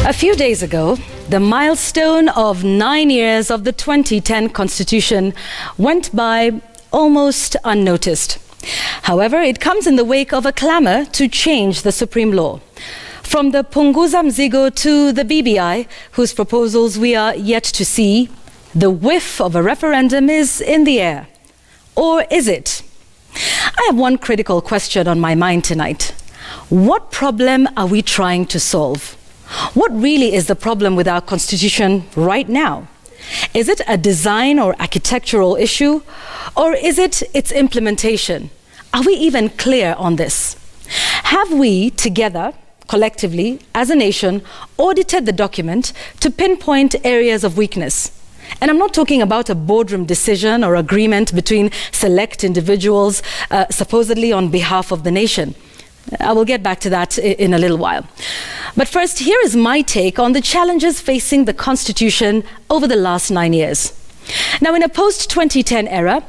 A few days ago, the milestone of 9 years of the 2010 Constitution went by almost unnoticed. However, it comes in the wake of a clamour to change the supreme law. From the Punguza Mzigo to the BBI, whose proposals we are yet to see, the whiff of a referendum is in the air. Or is it? I have one critical question on my mind tonight. What problem are we trying to solve? What really is the problem with our constitution right now? Is it a design or architectural issue? Or is it its implementation? Are we even clear on this? Have we together, collectively, as a nation, audited the document to pinpoint areas of weakness? And I'm not talking about a boardroom decision or agreement between select individuals, supposedly on behalf of the nation. I will get back to that in a little while. But first, here is my take on the challenges facing the Constitution over the last 9 years. Now, in a post-2010 era,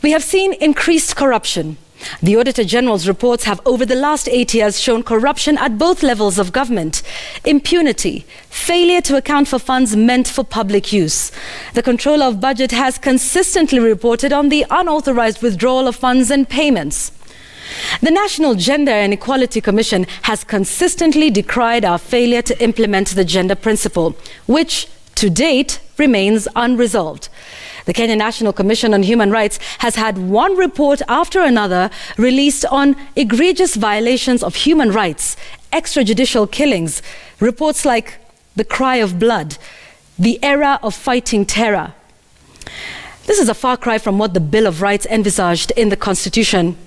we have seen increased corruption. The Auditor General's reports have over the last 8 years shown corruption at both levels of government, impunity, failure to account for funds meant for public use. The Controller of Budget has consistently reported on the unauthorized withdrawal of funds and payments. The National Gender and Equality Commission has consistently decried our failure to implement the gender principle, which, to date, remains unresolved. The Kenya National Commission on Human Rights has had one report after another released on egregious violations of human rights, extrajudicial killings, reports like the cry of blood, the era of fighting terror. This is a far cry from what the Bill of Rights envisaged in the Constitution.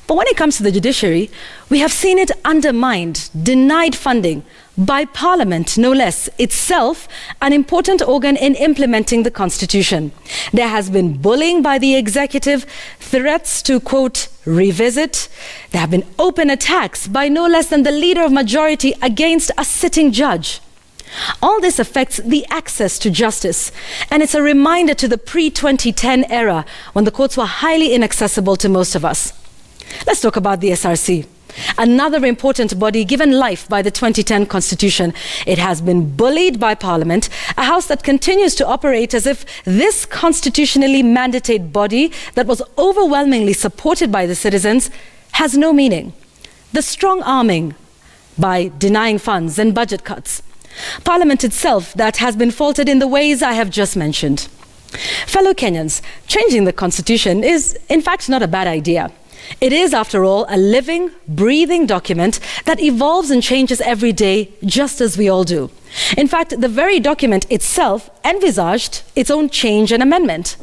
But when it comes to the judiciary, we have seen it undermined, denied funding by Parliament, no less, itself an important organ in implementing the Constitution. There has been bullying by the executive, threats to, quote, revisit. There have been open attacks by no less than the leader of majority against a sitting judge. All this affects the access to justice, and it's a reminder to the pre-2010 era when the courts were highly inaccessible to most of us. Let's talk about the SRC, another important body given life by the 2010 Constitution. It has been bullied by Parliament, a house that continues to operate as if this constitutionally mandated body that was overwhelmingly supported by the citizens has no meaning. The strong arming by denying funds and budget cuts. Parliament itself that has been faulted in the ways I have just mentioned. Fellow Kenyans, changing the Constitution is in fact not a bad idea. It is, after all, a living, breathing document that evolves and changes every day, just as we all do. In fact, the very document itself envisaged its own change and amendment.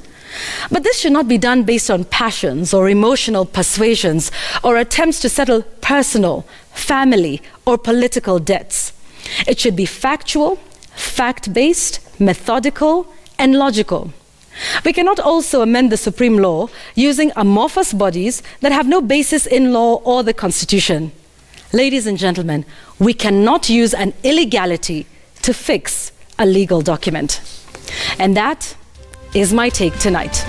But this should not be done based on passions or emotional persuasions or attempts to settle personal, family, or political debts. It should be factual, fact-based, methodical, and logical. We cannot also amend the supreme law using amorphous bodies that have no basis in law or the Constitution. Ladies and gentlemen, we cannot use an illegality to fix a legal document. And that is my take tonight.